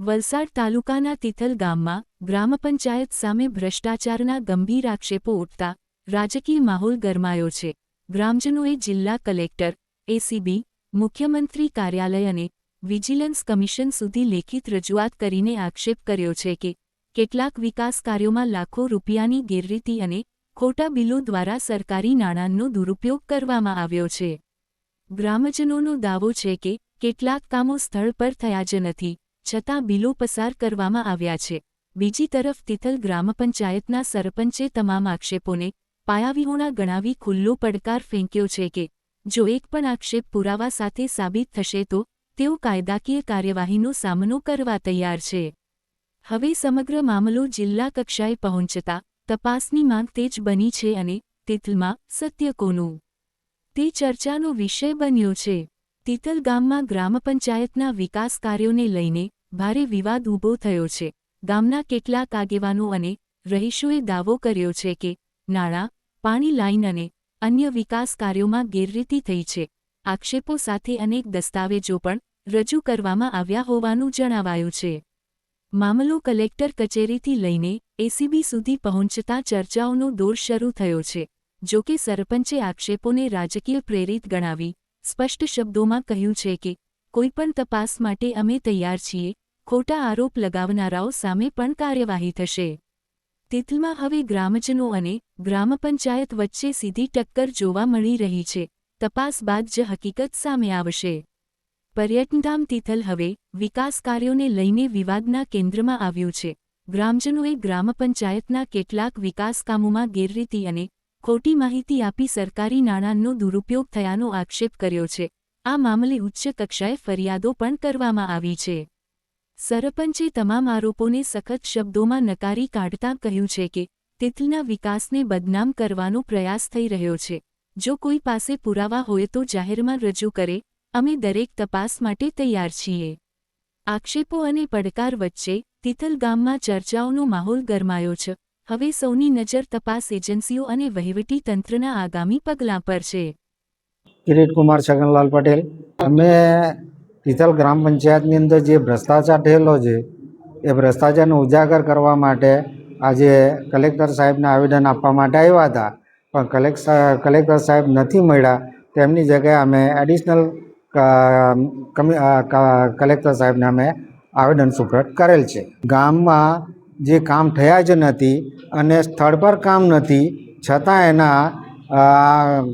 વલસાડ તાલુકાના તિથલ ગામમાં ગ્રામ પંચાયત સામે ભ્રષ્ટાચારના ગંભીર આક્ષેપો ઉઠતા રાજકીય માહોલ ગરમાયો છે। ગ્રામજનોએ જિલ્લા કલેક્ટર, એસીબી, મુખ્યમંત્રી કાર્યાલય અને વિજિલન્સ કમિશન સુધી લેખિત રજૂઆત કરીને આક્ષેપ કર્યો છે કે કેટલાક વિકાસ કાર્યોમાં લાખો રૂપિયાની ગેરરીતિ અને ખોટા બિલો દ્વારા સરકારી નાણાંનો દુરુપયોગ કરવામાં આવ્યો છે। ગ્રામજનોનો દાવો છે કે કેટલાક કામો સ્થળ પર થયા જ નથી, છતાં બિલો પસાર કરવામાં આવ્યા છે। બીજી તરફ તિથલ ગ્રામ પંચાયતના સરપંચે તમામ આક્ષેપોને પાયાવિહોણા ગણાવી ખુલ્લો પડકાર ફેંક્યો છે કે જો એક પણ આક્ષેપ પુરાવા સાથે સાબિત થશે તો તેઓ કાયદાકીય કાર્યવાહીનો સામનો કરવા તૈયાર છે। હવે સમગ્ર મામલો જિલ્લા કક્ષાએ પહોંચતા તપાસની માંગ તેજ બની છે અને તિથલમાં સત્ય કોનું તે ચર્ચાનો વિષય બન્યો છે। તિથલ ગામમાં ગ્રામ પંચાયતના વિકાસ કાર્યોને લઈને ભારે વિવાદ ઊભો થયો છે। ગામના કેટલાક આગેવાનો અને રહીશોએ દાવો કર્યો છે કે નાણાં, પાણી લાઇન અને અન્ય વિકાસ કાર્યોમાં ગેરરીતિ થઈ છે। આક્ષેપો સાથે અનેક દસ્તાવેજો પણ રજૂ કરવામાં આવ્યા હોવાનું જણાવાયું છે। મામલો કલેક્ટર કચેરીથી લઈને એસીબી સુધી પહોંચતા ચર્ચાઓનો દોર શરૂ થયો છે। જો કે સરપંચે આક્ષેપોને રાજકીય પ્રેરિત ગણાવી સ્પષ્ટ શબ્દોમાં કહ્યું છે કે કોઈપણ તપાસ માટે અમે તૈયાર છીએ, ખોટા આરોપ લગાવનારાઓ સામે પણ કાર્યવાહી થશે। તિથલમાં હવે ગ્રામજનો અને ગ્રામ પંચાયત વચ્ચે સીધી ટક્કર જોવા મળી રહી છે। તપાસ બાદ જ હકીકત સામે આવશે। પર્યટનધામ તિથલ હવે વિકાસ કાર્યોને લઈને વિવાદના કેન્દ્રમાં આવ્યું છે। ગ્રામજનોએ ગ્રામ પંચાયતના કેટલાક વિકાસ કામોમાં ગેરરીતિ અને ખોટી માહિતી આપી સરકારી નાણાંનો દુરુપયોગ થયાનો આક્ષેપ કર્યો છે। આ મામલે ઉચ્ચ કક્ષાએ ફરિયાદો પણ કરવામાં આવી છે। સરપંચે તમામ આરોપોને સખત શબ્દોમાં નકારી કાઢતા કહ્યું છે કે તિથલના વિકાસને બદનામ કરવાનો પ્રયાસ થઈ રહ્યો છે। જો કોઈ પાસે પુરાવા હોય તો જાહેરમાં રજૂ કરે, અમે દરેક તપાસ માટે તૈયાર છીએ। આક્ષેપો અને પડકાર વચ્ચે તિથલ ગામમાં ચર્ચાઓનો માહોલ ગરમાયો છે। હવે સૌની નજર તપાસ એજન્સીઓ અને વહીવટી તંત્રના આગામી પગલાં પર છે। કિરીટ કુમાર છગનલાલ પટેલ, અમે તિથલ ગ્રામ પંચાયતની અંદર જે ભ્રષ્ટાચાર થયેલો છે એ ભ્રષ્ટાચારને ઉજાગર કરવા માટે આજે કલેક્ટર સાહેબને આવેદન આપવા માટે આવ્યા હતા, પણ કલેક્ટર સાહેબ નથી મળ્યા। તેમની જગ્યાએ અમે એડિશનલ કલેક્ટર સાહેબને અમે આવેદન સુપ્રત કરેલ છે। ગામમાં જે કામ થયા જ નથી અને સ્થળ પર કામ નથી, છતાં એના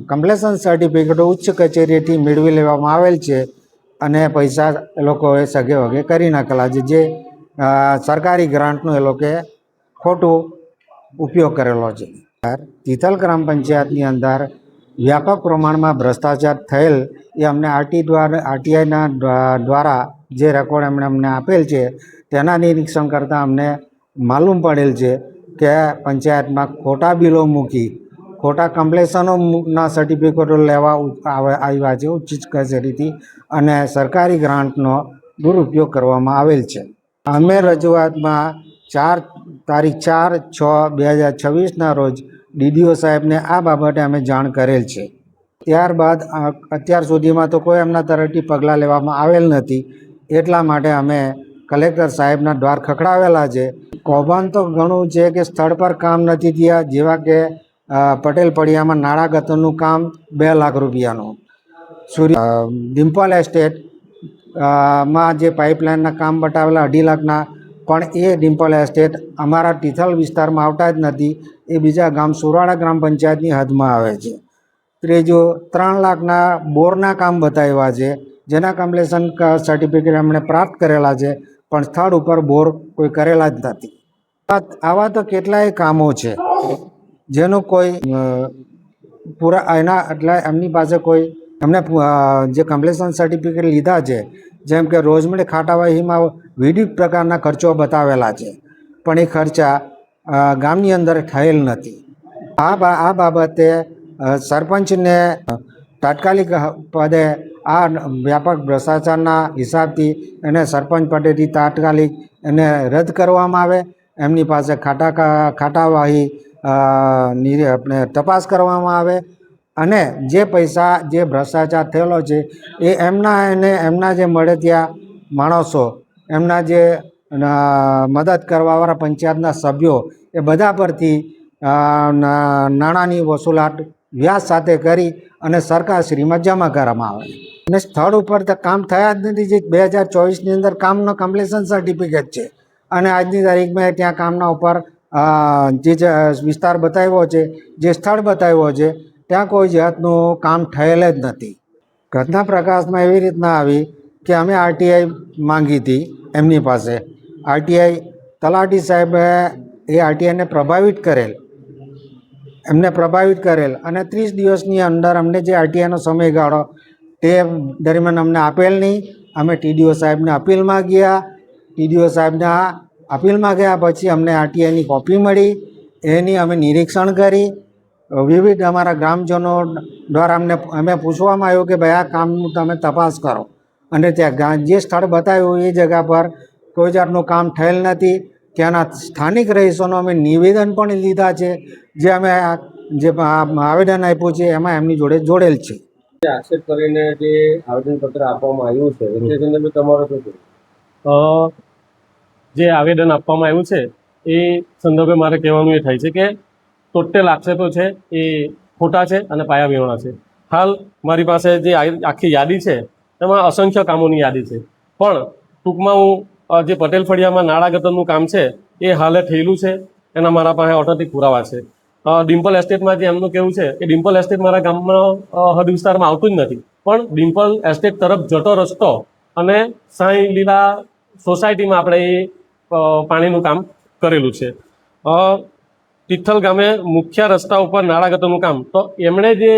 કમ્પ્લેશન સર્ટિફિકેટો ઉચ્ચ કચેરીથી મેળવી લેવામાં આવેલ છે અને પૈસા એ લોકોએ સગે વગે કરી નાખેલા છે, જે સરકારી ગ્રાન્ટનો એ લોકોએ ખોટું ઉપયોગ કરેલો છે। તિથલ ગ્રામ પંચાયતની અંદર વ્યાપક પ્રમાણમાં ભ્રષ્ટાચાર થયેલ એ અમને આરટીઆઈના દ્વારા જે રેકોર્ડ એમણે અમને આપેલ છે તેના નિરીક્ષણ કરતાં અમને માલુમ પડેલ છે કે પંચાયતમાં ખોટા બિલો મૂકી, ખોટા કમ્પ્લેશનોના સર્ટિફિકેટો લેવા આવ્યા છે ઉચ્ચ કચેરીથી અને સરકારી ગ્રાન્ટનો દુરુપયોગ કરવામાં આવેલ છે। અમે રજૂઆતમાં તારીખ 4/6/2026ના રોજ ડીડીઓ સાહેબને આ બાબતે અમે જાણ કરેલ છે। ત્યારબાદ અત્યાર સુધીમાં તો કોઈ એમના તરફથી પગલાં લેવામાં આવેલ નથી, એટલા માટે અમે કલેક્ટર સાહેબના દ્વાર ખખડાવેલા છે। કૌભાંડ તો ઘણું છે કે સ્થળ પર કામ નથી થયા, જેવા કે પટેલ પડિયામાં નાળા ગતરનું કામ 2 લાખ રૂપિયાનું, ડિમ્પલ એસ્ટેટ માં જે પાઇપલાઇનના કામ બતાવેલા 2.5 લાખના, પણ એ ડિમ્પલ એસ્ટેટ અમારા તિથલ વિસ્તારમાં આવતા જ નથી, એ બીજા ગામ સુરાળા ગ્રામ પંચાયતની હદમાં આવે છે। ત્રીજું 3 લાખના બોરના કામ બતાવ્યા છે, જેના કમ્પ્લેશન સર્ટિફિકેટ એમણે પ્રાપ્ત કરેલા છે, પણ સ્થળ ઉપર બોર કોઈ કરેલા જ નથી। આવા તો કેટલાય કામો છે જેનું કોઈ એટલે એમની પાસે કોઈ એમને જે કમ્પ્લેશન સર્ટિફિકેટ લીધા છે, જેમ કે રોજમેડ ખાતાવહીમાં વિવિધ પ્રકારના ખર્ચો બતાવેલા છે, પણ એ ખર્ચા ગામની અંદર થયેલ નથી। આ બાબતે સરપંચને તાત્કાલિક પદે આ વ્યાપક ભ્રષ્ટાચારના હિસાબથી એને સરપંચ પદેથી તાત્કાલિક એને રદ કરવામાં આવે, એમની પાસે ખાતાવાહી આપણે તપાસ કરવામાં આવે અને જે પૈસા જે ભ્રષ્ટાચાર થયેલો છે એ એમના જે મળે ત્યાં માણસો, એમના જે મદદ કરવાવાળા પંચાયતના સભ્યો એ બધા પરથી નાણાંની વસૂલાત વ્યાજ સાથે કરી અને સરકારશ્રીમાં જમા કરવામાં આવે અને સ્થળ ઉપર તો કામ થયા જ નથી. જે 2024ની અંદર કામનો કમ્પ્લીશન સર્ટિફિકેટ છે અને આજની તારીખમાં ત્યાં કામના ઉપર જે વિસ્તાર બતાવ્યો છે, જે સ્થળ બતાવ્યો છે, ત્યાં કોઈ જાતનું કામ થયેલ જ નથી. ઘટના પ્રકાશમાં એવી રીતના આવી કે અમે આરટીઆઈ માંગી હતી એમની પાસે. આરટીઆઈ તલાટી સાહેબે એ આરટીઆઈને પ્રભાવિત કરેલ અને 30 દિવસની અંદર અમને જે આરટીઆઈનો સમયગાળો તે દરમિયાન અમને આપેલ નહીં. અમે ટીડીઓ સાહેબને અપીલમાં ગયા. ટીડીઓ સાહેબના અપીલમાં ગયા પછી અમને આરટીઆઈની કોપી મળી. એની અમે નિરીક્ષણ કરી. વિવિધ અમારા ગ્રામજનો દ્વારા અમે પૂછવામાં આવ્યું કે ભાઈ આ કામનું તમે તપાસ કરો અને ત્યાં જે સ્થળ બતાવ્યું એ જગ્યા પર કોઈ જાતનું કામ થયેલ નથી. ત્યાંના સ્થાનિક રહીશોનો અમે નિવેદન પણ લીધા છે, જે અમે જે આવેદન આપ્યું છે એમાં એમની જોડે જોડેલ છે. આક્ષેપ કરીને જે આવેદનપત્ર આપવામાં આવ્યું છે તે સંદર્ભે તમારો શું કહેવું? જે આવેદન આપવામાં આવ્યું છે એ સંદર્ભે મારે કહેવાનું એ થાય છે કે ટોટલ આક્ષેપો છે એ ખોટા છે અને પાયાવિહોણા છે. હાલ મારી પાસે જે આખી યાદી છે એમાં અસંખ્ય કામોની યાદી છે, પણ ટૂંકમાં હું જે પટેલ ફળિયામાં નાળા ગટરનું કામ છે એ હાલે થયેલું છે, એના મારા પાસે ઓથેન્ટિક પુરાવા છે. ડિમ્પલ એસ્ટેટમાં જે એમનું કહેવું છે કે ડિમ્પલ એસ્ટેટ મારા ગામમાં હદ વિસ્તારમાં આવતું જ નથી, પણ ડિમ્પલ એસ્ટેટ તરફ જતો રસ્તો અને સાંઈ લીલા સોસાયટીમાં આપણે એ પાણીનું કામ કરેલું છે. તિથલ ગામે મુખ્ય રસ્તા ઉપર નાળા ગટરનું કામ, તો એમણે જે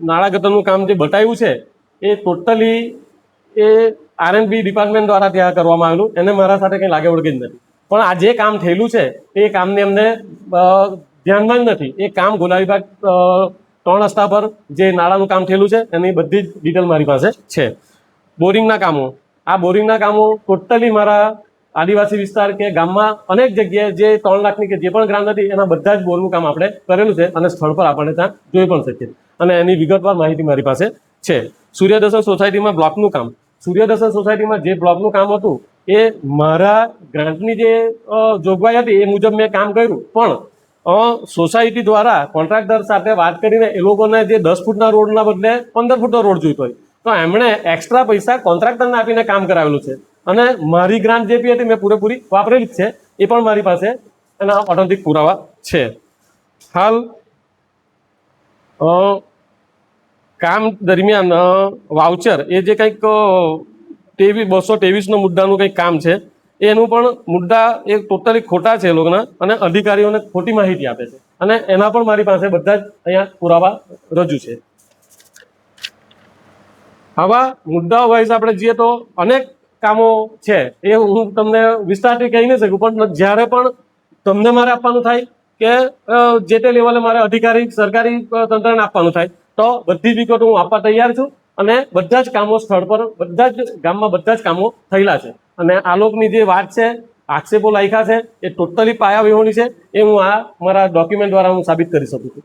નાળા ગટરનું કામ જે બતાવ્યું છે એ ટોટલી એ આરએનબી ડિપાર્ટમેન્ટ દ્વારા ત્યાં કરવામાં આવેલું, એને મારા સાથે કંઈ લાગે વળગે જ નથી. પણ આ જે કામ થયેલું છે એ કામને એમને ધ્યાનમાં જ નથી. એ કામ ગોલાવીબાગ 3 રસ્તા પર જે નાળાનું કામ થયેલું છે એની બધી જ ડિટેલ મારી પાસે છે. બોરિંગના કામો, આ બોરિંગના કામો ટોટલી મારા આદિવાસી વિસ્તાર કે ગામમાં અનેક જગ્યાએ જે 3 લાખની કે જે પણ ગ્રાન્ટ હતી એના બધા જ બોરનું કામ આપણે કરેલું છે અને સ્થળ પર આપણને ત્યાં જોઈ પણ શકીએ અને એની વિગતવાર માહિતી મારી પાસે છે. સૂર્યદર્શન સોસાયટીમાં બ્લોકનું કામ, સૂર્યદર્શન સોસાયટીમાં જે બ્લોકનું કામ હતું એ મારા ગ્રાન્ટની જે જોગવાઈ હતી એ મુજબ મેં કામ કર્યું, પણ સોસાયટી દ્વારા કોન્ટ્રાક્ટર સાથે વાત કરીને એ લોકોને જે 10 ફૂટના રોડના બદલે 15 ફૂટનો રોડ જોઈતો હોય તો એમણે એક્સ્ટ્રા પૈસા કોન્ટ્રાક્ટરને આપીને કામ કરાવેલું છે અને મારી ગ્રાન્ટ જે બી હતી મેં પૂરેપૂરી વાપરેલી જ છે. એ પણ મારી પાસે એના ઓથેન્ટિક પુરાવા છે. હાલ કામ દરમિયાન વાઉચર એ જે કંઈક 223નો મુદ્દાનું કંઈક કામ છે એનું પણ મુદ્દા એ ટોટલી ખોટા છે એ લોકોના અને અધિકારીઓને ખોટી માહિતી આપે છે અને એના પણ મારી પાસે બધા જ અહીંયા પુરાવા રજૂ છે. આવા મુદ્દાઓ વાઇઝ આપણે જઈએ તો અનેક કામો છે, એ હું તમને વિસ્તારથી કહી નહીં શકું, પણ જ્યારે પણ તમને મારે આપવાનું થાય કે જે તે લેવલે મારે અધિકારી સરકારી તંત્રને આપવાનું થાય તો બધી જ વિગતો હું આપવા તૈયાર છું અને બધા જ કામો સ્થળ પર બધા જ ગામમાં બધા જ કામો થયેલા છે અને આ લોકોની જે વાત છે, આક્ષેપો લાખ્યા છે એ ટોટલી પાયાવિહોણી છે. એ હું આ મારા ડોક્યુમેન્ટ દ્વારા હું સાબિત કરી શકું છું.